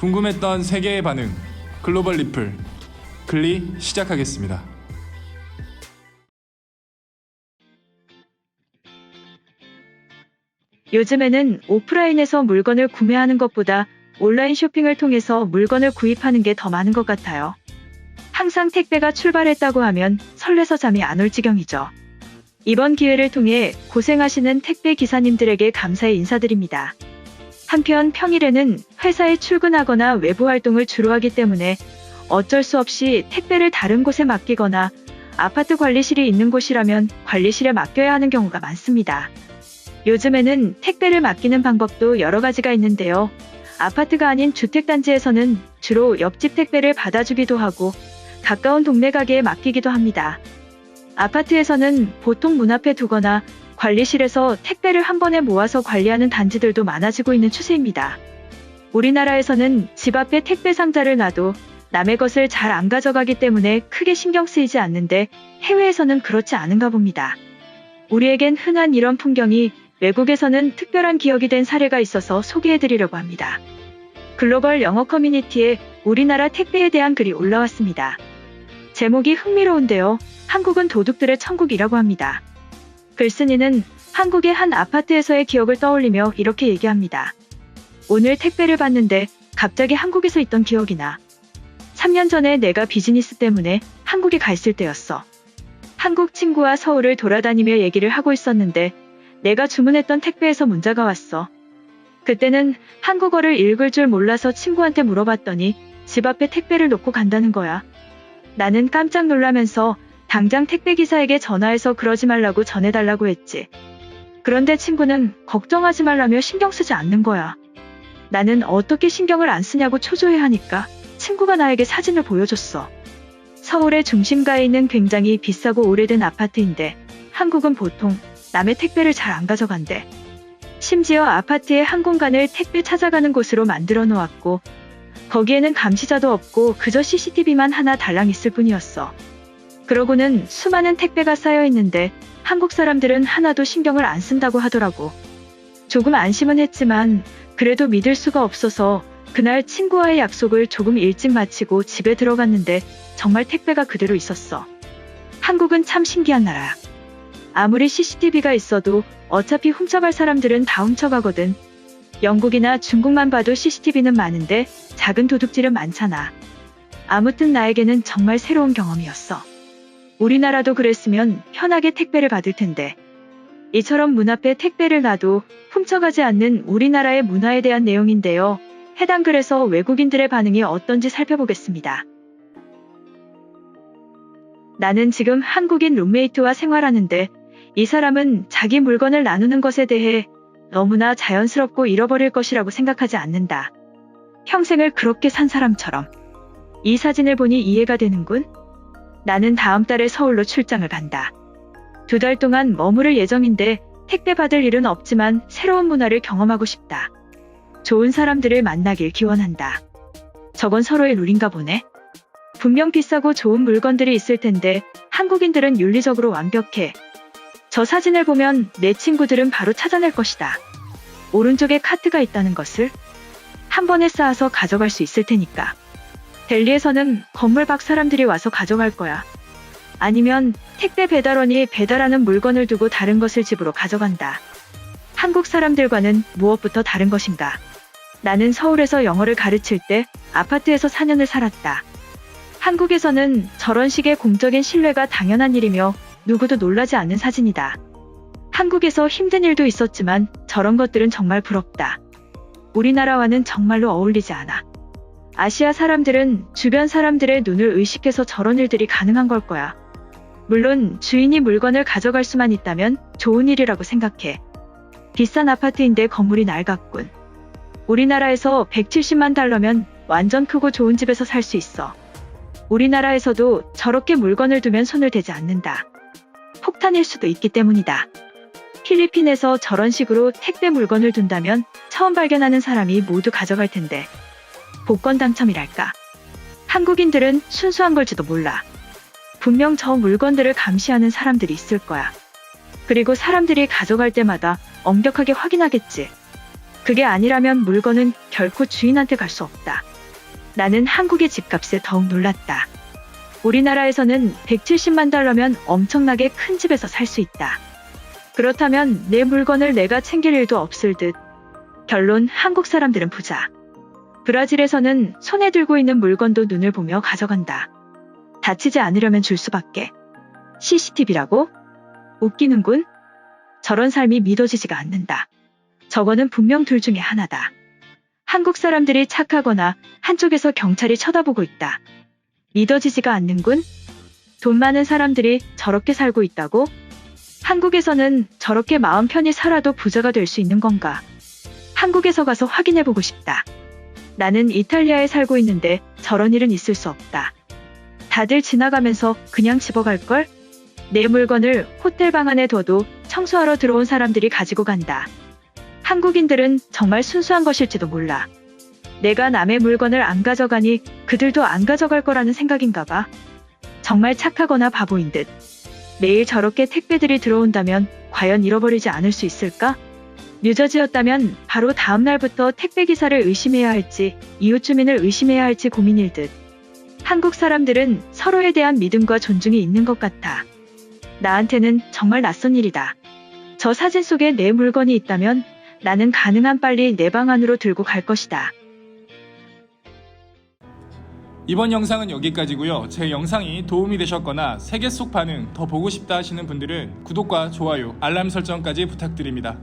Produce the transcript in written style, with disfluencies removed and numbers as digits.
궁금했던 세계의 반응, 글로벌 리플, 글리 시작하겠습니다. 요즘에는 오프라인에서 물건을 구매하는 것보다 온라인 쇼핑을 통해서 물건을 구입하는 게 더 많은 것 같아요. 항상 택배가 출발했다고 하면 설레서 잠이 안 올 지경이죠. 이번 기회를 통해 고생하시는 택배 기사님들에게 감사의 인사드립니다. 한편 평일에는 회사에 출근하거나 외부 활동을 주로 하기 때문에 어쩔 수 없이 택배를 다른 곳에 맡기거나 아파트 관리실이 있는 곳이라면 관리실에 맡겨야 하는 경우가 많습니다. 요즘에는 택배를 맡기는 방법도 여러 가지가 있는데요. 아파트가 아닌 주택단지에서는 주로 옆집 택배를 받아주기도 하고 가까운 동네 가게에 맡기기도 합니다. 아파트에서는 보통 문 앞에 두거나 관리실에서 택배를 한 번에 모아서 관리하는 단지들도 많아지고 있는 추세입니다. 우리나라에서는 집 앞에 택배 상자를 놔도 남의 것을 잘 안 가져가기 때문에 크게 신경 쓰이지 않는데 해외에서는 그렇지 않은가 봅니다. 우리에겐 흔한 이런 풍경이 외국에서는 특별한 기억이 된 사례가 있어서 소개해드리려고 합니다. 글로벌 영어 커뮤니티에 우리나라 택배에 대한 글이 올라왔습니다. 제목이 흥미로운데요. 한국은 도둑들의 천국이라고 합니다. 글쓴이는 한국의 한 아파트에서의 기억을 떠올리며 이렇게 얘기합니다. 오늘 택배를 받는데 갑자기 한국에서 있던 기억이 나. 3년 전에 내가 비즈니스 때문에 한국에 가 있을 때였어. 한국 친구와 서울을 돌아다니며 얘기를 하고 있었는데 내가 주문했던 택배에서 문자가 왔어. 그때는 한국어를 읽을 줄 몰라서 친구한테 물어봤더니 집 앞에 택배를 놓고 간다는 거야. 나는 깜짝 놀라면서 당장 택배기사에게 전화해서 그러지 말라고 전해달라고 했지. 그런데 친구는 걱정하지 말라며 신경 쓰지 않는 거야. 나는 어떻게 신경을 안 쓰냐고 초조해하니까 친구가 나에게 사진을 보여줬어. 서울의 중심가에 있는 굉장히 비싸고 오래된 아파트인데 한국은 보통 남의 택배를 잘 안 가져간대. 심지어 아파트의 한 공간을 택배 찾아가는 곳으로 만들어 놓았고 거기에는 감시자도 없고 그저 CCTV만 하나 달랑 있을 뿐이었어. 그러고는 수많은 택배가 쌓여 있는데 한국 사람들은 하나도 신경을 안 쓴다고 하더라고. 조금 안심은 했지만 그래도 믿을 수가 없어서 그날 친구와의 약속을 조금 일찍 마치고 집에 들어갔는데 정말 택배가 그대로 있었어. 한국은 참 신기한 나라야. 아무리 CCTV가 있어도 어차피 훔쳐갈 사람들은 다 훔쳐가거든. 영국이나 중국만 봐도 CCTV는 많은데 작은 도둑질은 많잖아. 아무튼 나에게는 정말 새로운 경험이었어. 우리나라도 그랬으면 편하게 택배를 받을 텐데. 이처럼 문 앞에 택배를 놔도 훔쳐가지 않는 우리나라의 문화에 대한 내용인데요. 해당 글에서 외국인들의 반응이 어떤지 살펴보겠습니다. 나는 지금 한국인 룸메이트와 생활하는데 이 사람은 자기 물건을 나누는 것에 대해 너무나 자연스럽고 잃어버릴 것이라고 생각하지 않는다. 평생을 그렇게 산 사람처럼. 이 사진을 보니 이해가 되는군. 나는 다음 달에 서울로 출장을 간다. 2달 동안 머무를 예정인데 택배 받을 일은 없지만 새로운 문화를 경험하고 싶다. 좋은 사람들을 만나길 기원한다. 저건 서로의 룰인가 보네. 분명 비싸고 좋은 물건들이 있을 텐데 한국인들은 윤리적으로 완벽해. 저 사진을 보면 내 친구들은 바로 찾아낼 것이다. 오른쪽에 카트가 있다는 것을 한 번에 쌓아서 가져갈 수 있을 테니까. 델리에서는 건물 밖 사람들이 와서 가져갈 거야. 아니면 택배 배달원이 배달하는 물건을 두고 다른 것을 집으로 가져간다. 한국 사람들과는 무엇부터 다른 것인가? 나는 서울에서 영어를 가르칠 때 아파트에서 4년을 살았다. 한국에서는 저런 식의 공적인 신뢰가 당연한 일이며 누구도 놀라지 않는 사진이다. 한국에서 힘든 일도 있었지만 저런 것들은 정말 부럽다. 우리나라와는 정말로 어울리지 않아. 아시아 사람들은 주변 사람들의 눈을 의식해서 저런 일들이 가능한 걸 거야. 물론 주인이 물건을 가져갈 수만 있다면 좋은 일이라고 생각해. 비싼 아파트인데 건물이 낡았군. 우리나라에서 170만 달러면 완전 크고 좋은 집에서 살 수 있어. 우리나라에서도 저렇게 물건을 두면 손을 대지 않는다. 폭탄일 수도 있기 때문이다. 필리핀에서 저런 식으로 택배 물건을 둔다면 처음 발견하는 사람이 모두 가져갈 텐데. 복권 당첨이랄까. 한국인들은 순수한 걸지도 몰라. 분명 저 물건들을 감시하는 사람들이 있을 거야. 그리고 사람들이 가져갈 때마다 엄격하게 확인하겠지. 그게 아니라면 물건은 결코 주인한테 갈 수 없다. 나는 한국의 집값에 더욱 놀랐다. 우리나라에서는 170만 달러면 엄청나게 큰 집에서 살 수 있다. 그렇다면 내 물건을 내가 챙길 일도 없을 듯. 결론, 한국 사람들은 부자. 브라질에서는 손에 들고 있는 물건도 눈을 보며 가져간다. 다치지 않으려면 줄 수밖에. CCTV라고? 웃기는군. 저런 삶이 믿어지지가 않는다. 저거는 분명 둘 중에 하나다. 한국 사람들이 착하거나 한쪽에서 경찰이 쳐다보고 있다. 믿어지지가 않는군. 돈 많은 사람들이 저렇게 살고 있다고? 한국에서는 저렇게 마음 편히 살아도 부자가 될 수 있는 건가? 한국에서 가서 확인해보고 싶다. 나는 이탈리아에 살고 있는데 저런 일은 있을 수 없다. 다들 지나가면서 그냥 집어갈걸? 내 물건을 호텔 방 안에 둬도 청소하러 들어온 사람들이 가지고 간다. 한국인들은 정말 순수한 것일지도 몰라. 내가 남의 물건을 안 가져가니 그들도 안 가져갈 거라는 생각인가 봐. 정말 착하거나 바보인 듯. 매일 저렇게 택배들이 들어온다면 과연 잃어버리지 않을 수 있을까? 뉴저지였다면 바로 다음 날부터 택배기사를 의심해야 할지 이웃 주민을 의심해야 할지 고민일 듯. 한국 사람들은 서로에 대한 믿음과 존중이 있는 것 같아. 나한테는 정말 낯선 일이다. 저 사진 속에 내 물건이 있다면 나는 가능한 빨리 내 방 안으로 들고 갈 것이다. 이번 영상은 여기까지고요. 제 영상이 도움이 되셨거나 세계 속 반응 더 보고 싶다 하시는 분들은 구독과 좋아요, 알람 설정까지 부탁드립니다.